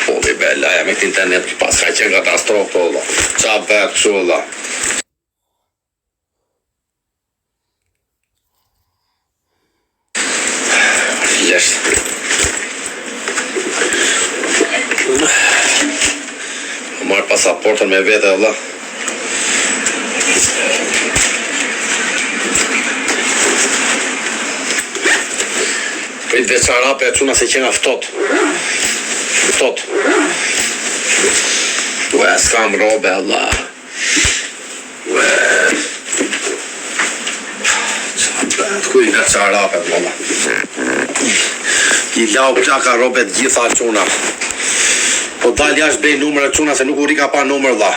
Po di bella, ja me internet pas ka qenë katastrofë olla. Qa bëhet kështu olla. Lesh. Marr pasaportën me vete olla. Prit veçarape e quna se qena ftot. Ftot. Ue, s'kam robe, Allah. Ue. Ku i veçarape, Allah. I lau plaka robe të gjitha quna. Po dal jashtë bej numër e quna se nuk u rika pa numër dha.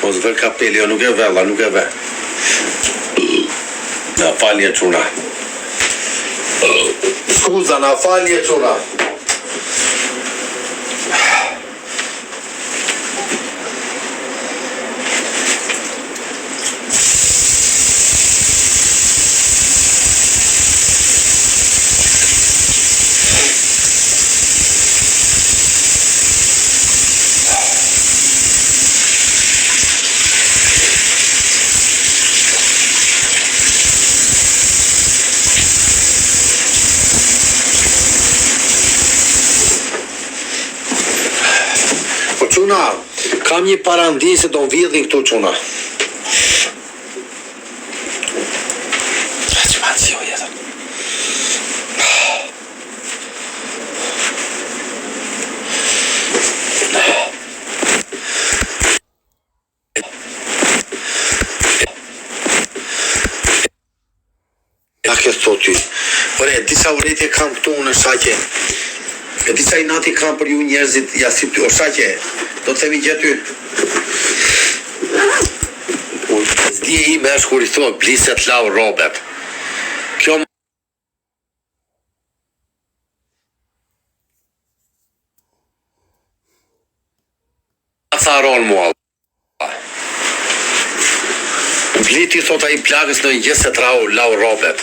Mos vër kapeli, jo nuk e vella, nuk e ve. Na falje quna. Skuza, na falje quna. Quna, kam një parandi se do vjedhin këtu quna. Që ma të si o jetën. Ja këtë thot ty. Ore, disa uretje kam këtu në shaqe. E disa i nati kam për ju njerëzit jasit ty. O shaqe, do të themi gjë Zdje ime është kur i thua bliset lau robet. Kjo më tharon mua. Bliti thot ai plagës në një se trau lau robet.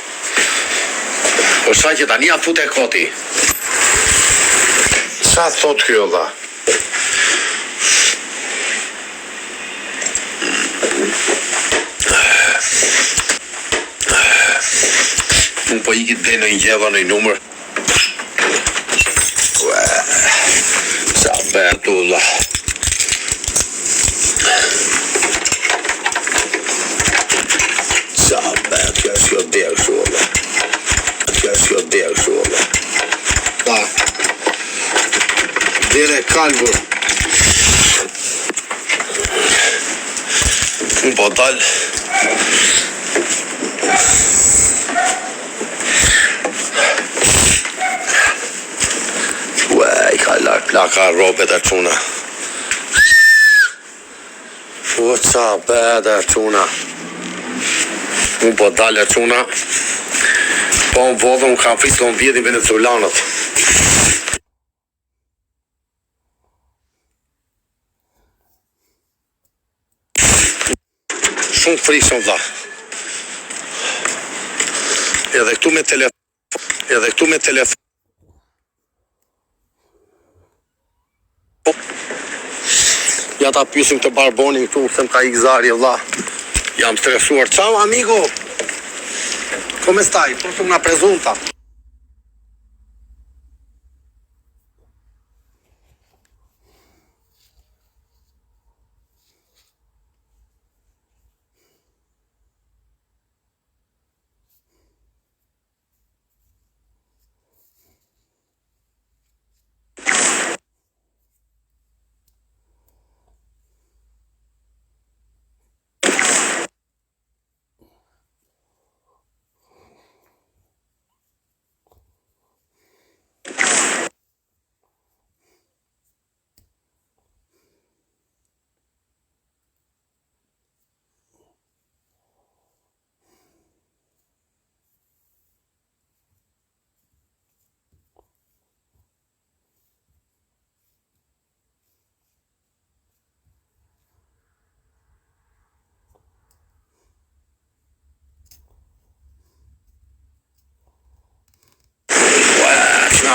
O shaqe tani a fut e koti. Qa thot kjo dha? Unë po ikit dhe në një gjeva në një numër. Qa bet ulla. Qa bet, kjo është jo dherë shu ulla. Kjo është jo dherë shu ulla. Da. Dhere kalbur. Unë po dal. I ka lartë plaka robet e quna. O qa bed e quna. Unë po dal e quna. Po në vodhë unë kam fisë në vjetin venezuelanët. Shumë frikshëm dha. Edhe këtu me telefon. Ja ta pysim të barbonin këtu, se më ka i gzari, vlla. Jam stresuar. Ciao, amigo! Come stai? Forse una presunta.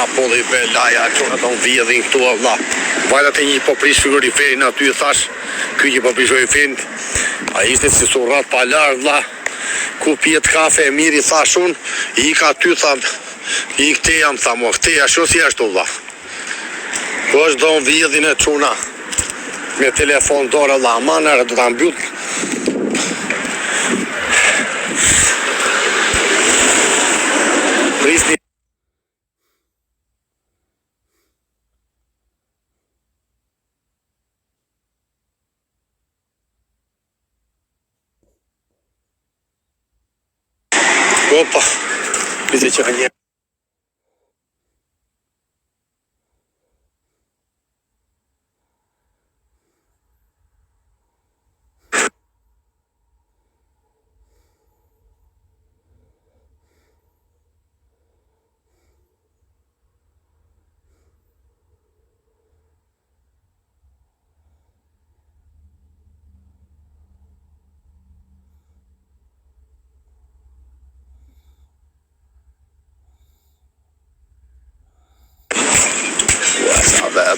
Apollo i Belaja, çuna ton vjedhin këtu valla. Vajtat e një po prish frigoriferin aty, thash, ky që po prish frigoriferin, ai ishte si surrat pa lar valla. Ku pjet kafe e miri, thash unë, i ka aty, tham, i këte jam, tham, këte ashtu si ashtu valla. Po është don vjedhin e çuna. Me telefon dorë valla, manër do ta mbyll. Prisni. Opa, bize që një.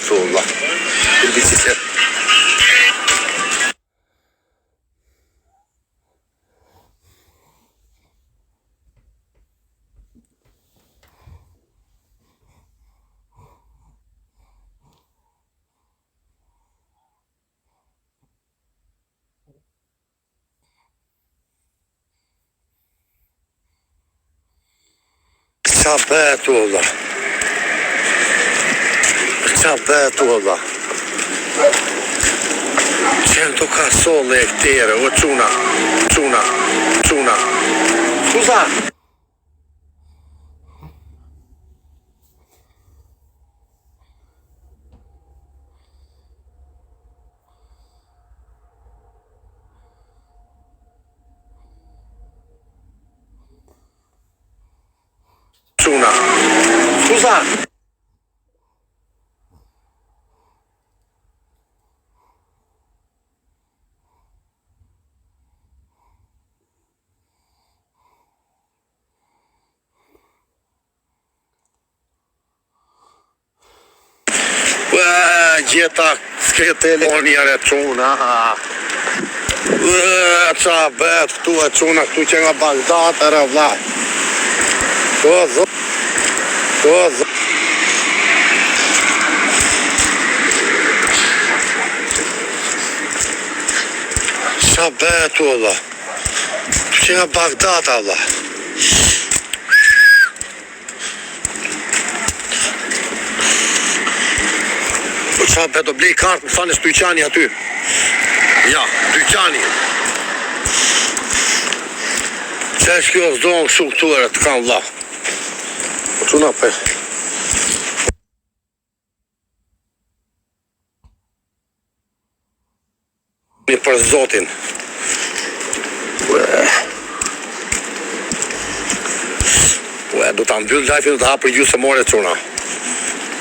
Valla. Bir bisiklet. Sabet valla. Sabet valla. Cento cassole e tere, o çuna. Scusa. Scusa. Gjeta s'ke telefoni e çuna. Qa bet këtu e çuna, këtu që nga Bagdad e vlla. Qa bet valla. Këtu që nga Bagdad valla. Qa beto blej kartë, më thanë dyqani aty. Ja, dyqani. Që është kjo zonë shumë këtuere të kanë vlla. Quna për. Një për zotin. Du ta mbyll lajfin, du ta hapër gjusë more quna.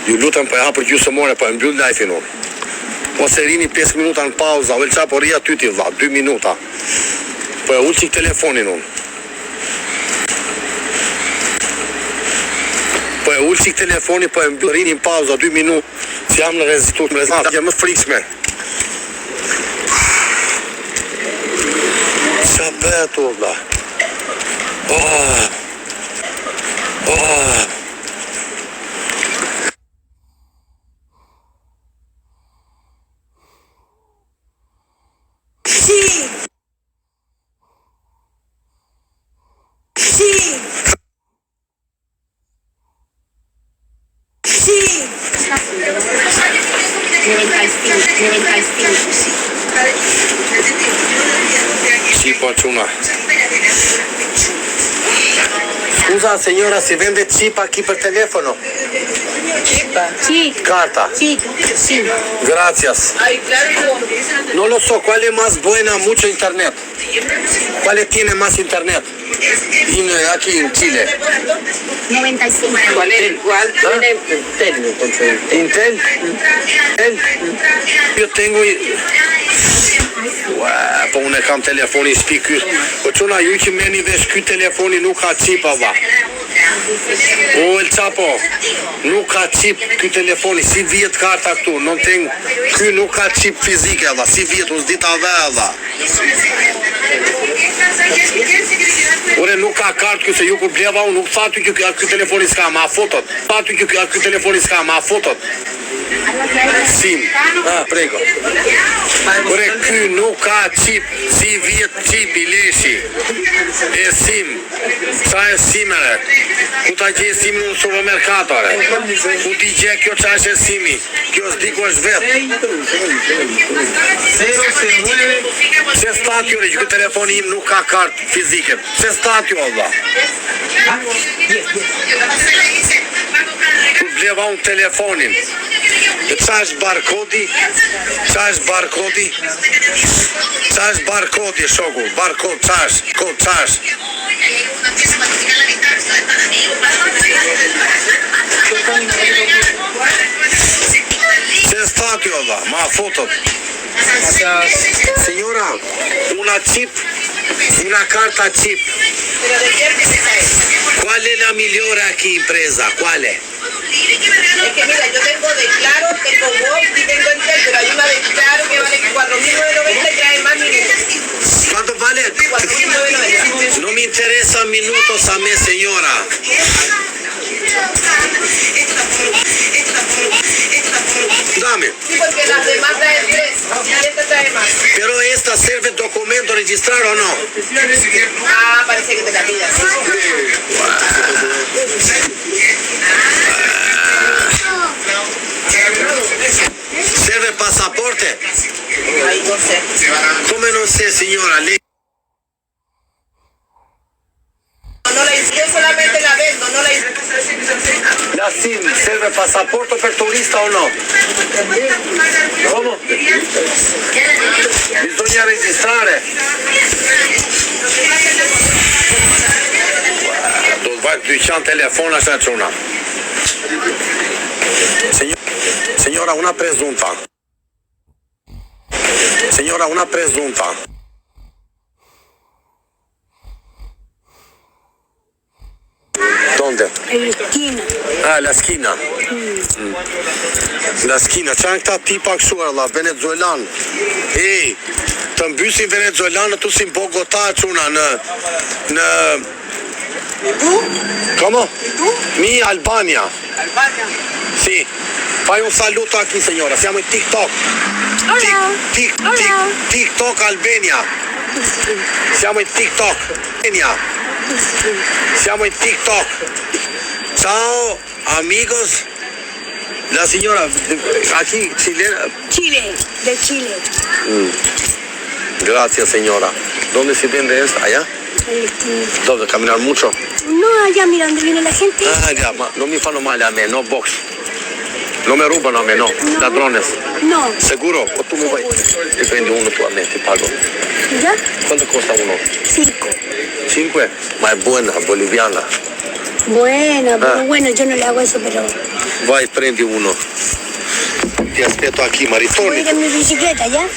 Ju lutem për hapër gjusë more, për mbyll lajfin unë. Po se rini 5 minuta në pauza, velqa po rria ty ti vlla, 2 minuta. Po e ullë qik telefonin unë. Po e ullë qik telefonin, po e mbyll rini në pauza, 2 minuta. Si jam në rezitur, më rezat, jam më frikshme. Qa betu vlla. Sì, Fortuna. Scusa signora, si vende chip aquí per teléfono? Sí. Carta. Sí, sí. Gracias. No lo sé, ¿cuál es más buena? Mucho internet. ¿Cuál tiene más internet? Aquí en Chile. 95. ¿Cuál es? ¿Cuál tiene Intel? Intel. Yo tengo... Po unë e kam telefoni speaker. Po çuna ju që merrni vesh ky telefoni nuk ka çip valla. O El Chapo, nuk ka çip ky telefoni, si vjet karta këtu, non ten, ky nuk ka çip fizike valla, si vjet us dita valla. Ore nuk ka kartë ky se ju kur bleva unë, nuk tha ty ky telefoni s'ka, ma fotot. Tha ty ky telefoni s'ka, ma fotot. Sim, prego. Ore ky nuk ka çip, si vjet çipi leshi. E sim. Qa e simere? Ku ta gje simin në supermerkatore? Ku ti gje kjo qa është e simi? Kjo s'diku është vetë. Se statjo që këtë telefoni im nuk ka kartë fizike. Se statjo Allah. Ku bleva unë telefonin. E qa është barkodi? Qa është barkodi? Qa është barkodi, shoku? Barkod, qa është? Kod, qa është? Se statio Allah, ma fotot. Signora, una chip, una carta chip. ¿Cuál es la mejor aquí empresa? ¿Cuál es? Es que mira, yo tengo de Claro, tengo Vox y tengo Entel, pero hay una de Claro que vale 4.990 y trae más minutos. ¿Cuánto vale? 4.990. No me interesan minutos a mí, señora. Dame. Sí, porque las demás traen 3 y esta trae más. Pero esta serve documento registrado o no? Ah, parece que te la pidas. ¿Serve pasaporte? Ay, no sé. ¿Cómo no sé, señora? No la yo solamente la vendo, no la La SIM serve pasaporte per turista o no? Come? Bisogna registrare. Do të vaj dyqan telefona se çuna. Signora, una presunta. Signora, una presunta. ¿Dónde? En la esquina. Ah, la esquina. La esquina. Çan këta tipa kështu Allah, venezuelan. Ej, të mbysin venezuelanët tu si në Bogota çuna në ¿Cómo? Mi Albania. Albania. Sì. Fai un saluto a chi, signora? Siamo in TikTok. TikTok Albania. Siamo in TikTok. Siamo in TikTok. Ciao, amigos. La signora aquí chilena. Chile, de Chile. Gracias, señora. ¿Dónde se vende esto? ¿Allá? En la esquina. ¿Dónde? ¿Caminar mucho? No, allá mira donde viene la gente. Ah, ya, ma non mi fanno male a me, no box. Non mi rubano a me, no. Ladrones. No. ¿Seguro? O tú me vas. Ti prendi uno tu a me, ti pago. ¿Ya? ¿Cuánto costa uno? 5. 5? Ma è buona, boliviana. Buena, pero bueno, yo no le hago eso, pero... Vai, prendi uno. Ti aspetto a chi, ma Voy a ritorni. ir en mi bicicleta, ¿ya?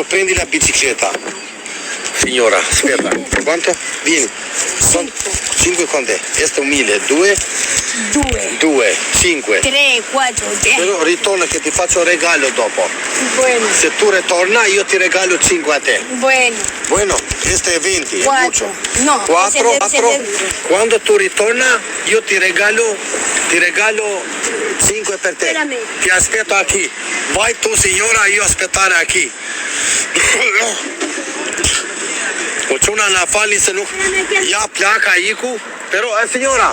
Prendi la bicicletta. Signora, aspetta. Quanto? Vieni. 5 quant'è? Questo è 1.000. 2? 2. 5. 3, 4, 10. Però ritorna che ti faccio un regalo dopo. Bueno, Se tu ritorna io ti regalo 5 a te. bueno. Bueno, questo è 20. 4. No, 4, ese es 4. Quando tu ritorna io ti regalo 5 per te. Espérame. Ti aspetto a chi. Vai tu signora, io aspettare a chi. O çuna na falni se nuk ja plaka iku, pero signora.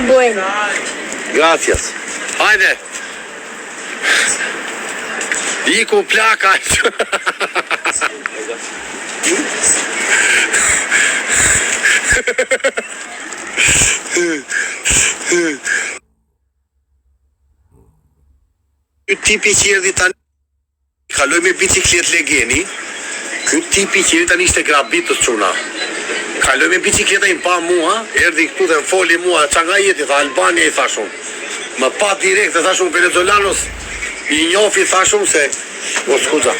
Bueno. Gracias. Hajde. Iku plaka. Ky tipi që erdhi tani kaloj me bicikletë legjeni. Ky tipi që erdhi tani ishte grabitës çuna. Kaloj me bicikleta i pa mua, erdhi këtu dhe më foli mua, qa nga jeti, tha Albania i thashun. Më pa direkt, dhe thashun venezolanos, i njofi thashun se, o skuza.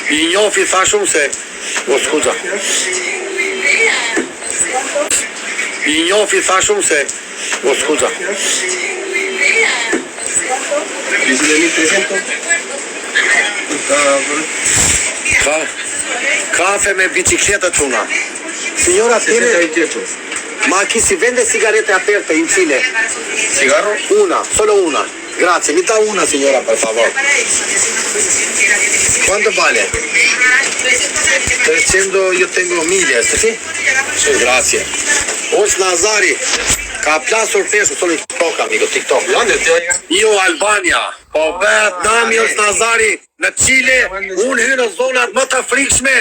I njofi thashun se... O, scuza. I njofi thashun se... O, scuza. Kafe me bicicleta çuna. Signora, tiene... Ma aquí si vende sigarette aperte in Cile? ¿Cigarro? Una, solo una. Grazie, mi da una signora, per favore. ¿Cuánto vale? 300, yo tengo 1000, este, ¿sí? Sí, grazie. Os Nazari, ka plasur peshu, solo in TikTok, amigo, TikTok. Io Albania, po vet nami Os Nazari, në Chile, unë hy në zonat më të frikshme,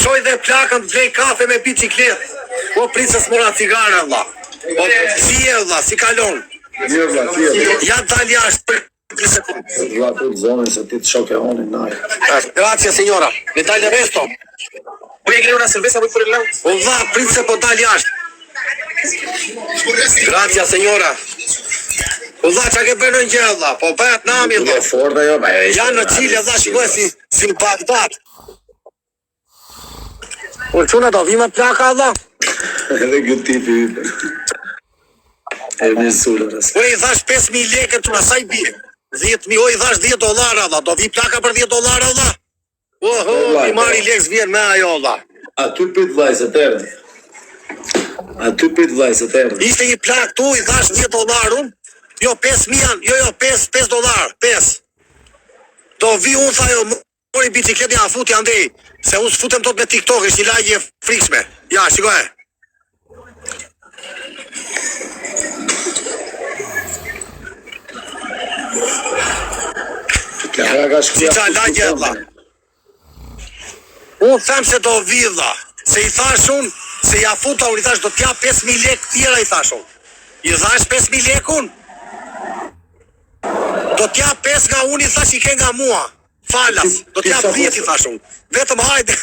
qoj dhe plakën të vlej kafe me biciklet. Po princës mora cigare, Allah. Po si e, Allah, si kalon. Ja dal jashtë për 3 sekundë. Grazie, signora. Mi dal il resto. Voy a querer una cerveza, voy por el lado. Allah, princë po dal jashtë. Grazie, signora. Allah, që ke bërë në gjë, Allah. Po bëhet nami, Allah. Janë në Chile, Allah, shikoj si në Bagdad. Po çuna do vime plaka, Allah. Edhe këtë tipi ype. E një sulërës. Po i thash 5.000 lekë çuna sa i bie? 10.000, o i thash $10, Allah. Do vi plaka për $10, Allah. Oho, i marri lekë vjen me ajo, Allah. Aty prit vllajse tërë. Aty prit vllajse tërë. Ishte një plak tu, i thash $10, jo 5.000, jo 5 $5, 5. Do vi unë tha jo, mori bicikletin a futi andej, se unë s'futem tot me TikTok, është një lagje frikshme. Ja, shikoj. Si qa lagje, Allah. Unë them se do vidha, se i thash unë, se ja futa unë i thash do t'ja 5.000 lekë tjera i thash unë. I thash 5.000 lekun, do t'ja 5 nga unë i thash i ke nga mua. Falas, do t'ja 10 i thash unë. Vetëm hajde.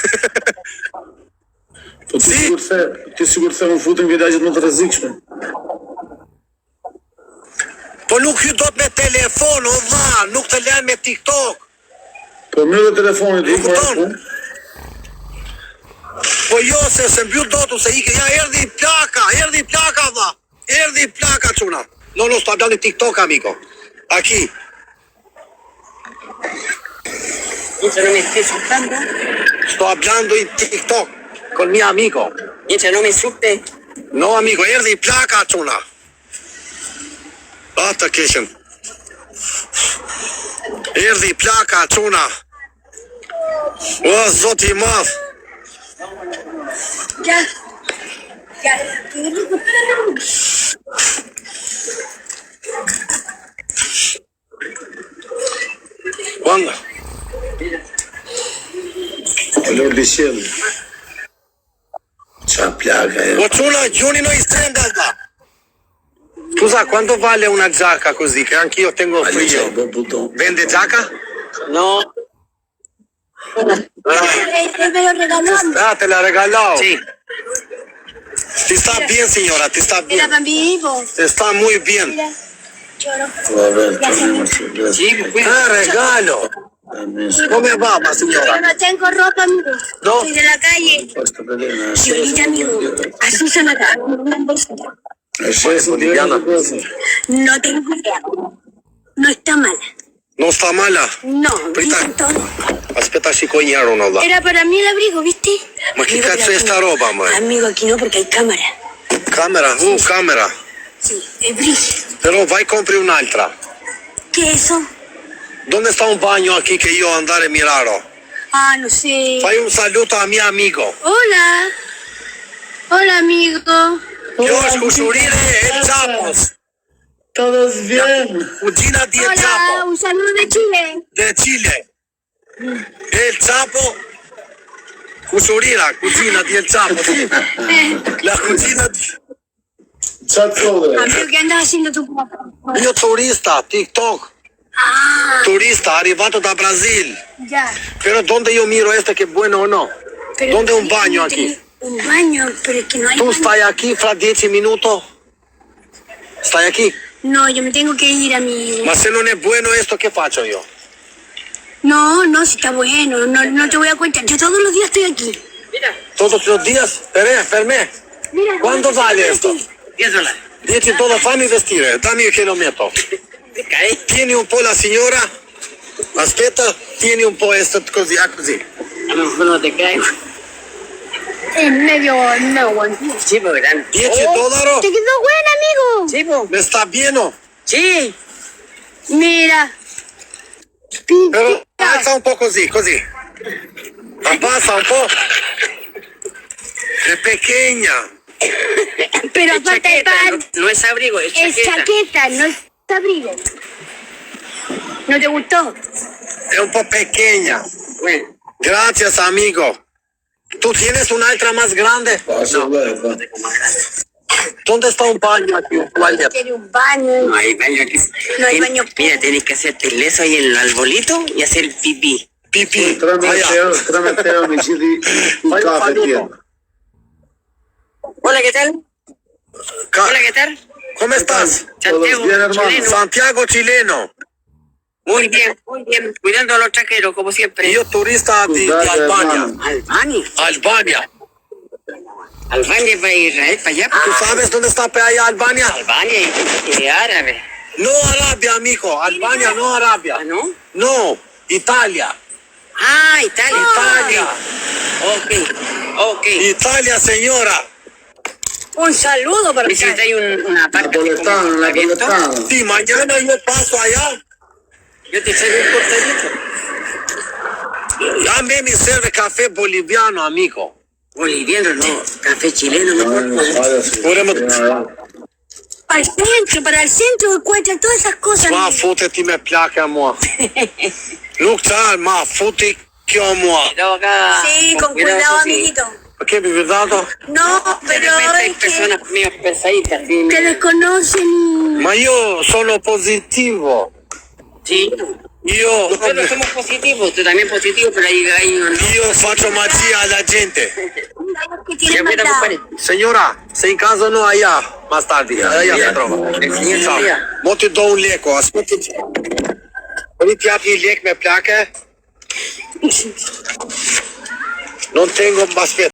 Po ti sigur se unë futem vidajët më të rrezikshme. Po nuk hy dot me telefon, o dha, nuk të lën me TikTok. Po mirë dhe telefonit i kupton? Po jo, se mbyll dotu, se ike, ja erdhi plaka, dha. Erdhi plaka, çuna. No, sto hablando in TikTok, amico. Aquí. Eso no me esté asustando. Sto hablando in TikTok con mi amico. Eso no me asuste. No, amico, erdhi plaka, çuna. Ata kishin. Erdhi plaka, çuna. O, zoti i madh. Ya. Quando? Allora dicevo. C'ha plaga, O çuna, gjuni no istenda, dha. Scusa, quanto vale una giacca così? Che anch'io tengo frio. Vende giacca? No. Me lo regaló. Ah, te la regaló. Sí. Ti sta bien, signora, ti sta Era bien. para mi hijo. Está muy bien. Mira. Lloro. Sí, Ah, regalo. Come va, ma signora? Yo no tengo ropa, amigo. No. Estoy de la calle. Y ahorita, amigo, así se me da. Boliviana. No tengo idea. No está mala. Non sta mala? No, Prita. dicen todo. Aspetta, shikoj një herë unë, Allah. Era para mí el abrigo, ¿viste? Ma che Amigo, cazzo pero è sta aquí- roba, ma? Amigo, aquí no, porque hay cámara. Camera? Camera. Sí, es brilla. Però vai compri un'altra. ¿Qué es eso? Dove sta un bagno qui che io andare a miraro? Ah, no sé. Fai un saluto a mio amico. Hola. Hola, amigo. Kjo është kushurire El Chapos. Todos bien. Cugina di El Hola, Chapo. un saludo de Chile. De Chile. El Chapo. Cusurira, cugina di El Chapo. Sì. La cugina di... Qa të thode? Amigo, ¿qué andas haciendo tú? Io turista, TikTok. Ah, Turista, arrivato da Brasil. ya. Pero ¿dónde yo miro que buono o no? Pero ¿Dónde un ¿por qué baño no aquí? tenés un baño, pero es que no hay Tu baño. stai aquí fra 10 minutos? Stai aquí? No, yo me tengo que ir, amigo. Ma se non è buono questo, che faccio io? No, no, si está bueno, no te voy a contar. Yo todos los días estoy aquí. Mira, Todos los días, per me. Mira, ¿Cuánto vale esto? $10. 10 dollari, fammi vestire, dammi che lo metto. Ok. Tieni un po' la signora. Aspetta, tieni un po' questo così, così. A lo mejor no te caigo. en medio, no, bueno. Sí, pues grande. 10 ¿Te dollari? quedó buena, amigo? Sí, pues. Me sta pieno? Sí. Mira. Però alza un po' così, così. Abbassa un po'. È pequeña. Pero Es falta el chaqueta, pan. no es abrigo, es Es chaqueta. chaqueta, no es abrigo. ¿No te gustó? È un po' pequeña. Bueno, Gracias, amigo. ¿Tú tienes un'altra más grande? Paso, guarda. ¿Dónde está un baño aquí? Un toilet? Tiene un baño. no hay baño aquí. No hay baño. Mira, tienes que hacerte el leso ahí en el arbolito y hacer pipí. Pipì. Tramite omicidi un caffè pieno. Hola, ¿qué tal? Hola, ¿qué tal? ¿Cómo estás? Santiago, bien, hermano. chileno. Santiago chileno. Muy bien, muy bien. Cuidando a los traqueros, como siempre. Io turista di Albania. Albania. Albania. Albania va a Israel para allá. ¿Tú sabes dónde está pe allá Albania? Albania y árabe. No Arabia, amigo. Albania, no Arabia. ¿Ah, no? No, Italia. Ah, Italia. Italia. Ok. Italia, señora. Un saludo para Necesitáis una parte de Napoletano, napoletano. Sí, mañana yo paso allá. Yo te traigo un cortadito. A mí me serve café boliviano, amigo. Boliviano, no. Café chileno, no. para el centro encuentran todas esas cosas. Ma futeti me plake a mua. Nuk ta, ma futi kjo mua. Pero acá. Sí, con cuidado, sí. amiguito. ¿Qué mi cuidado? No, De pero repente hay es que personas medio pesaditas. Sí, te desconocen. Ma io sono positivo. sí. Io Nosotros somos positivos, tú también positivo, pero ahí no. Io faccio magia alla gente. Que Ya tienen cuida, maldad. compadre. Signora, sei in casa o no allá? Más tardi. Allá si trova. signor Ciao. Maria. Mo ti do un leko, aspetti. Quindi ti apri il lek me plake? Non tengo, aspetta.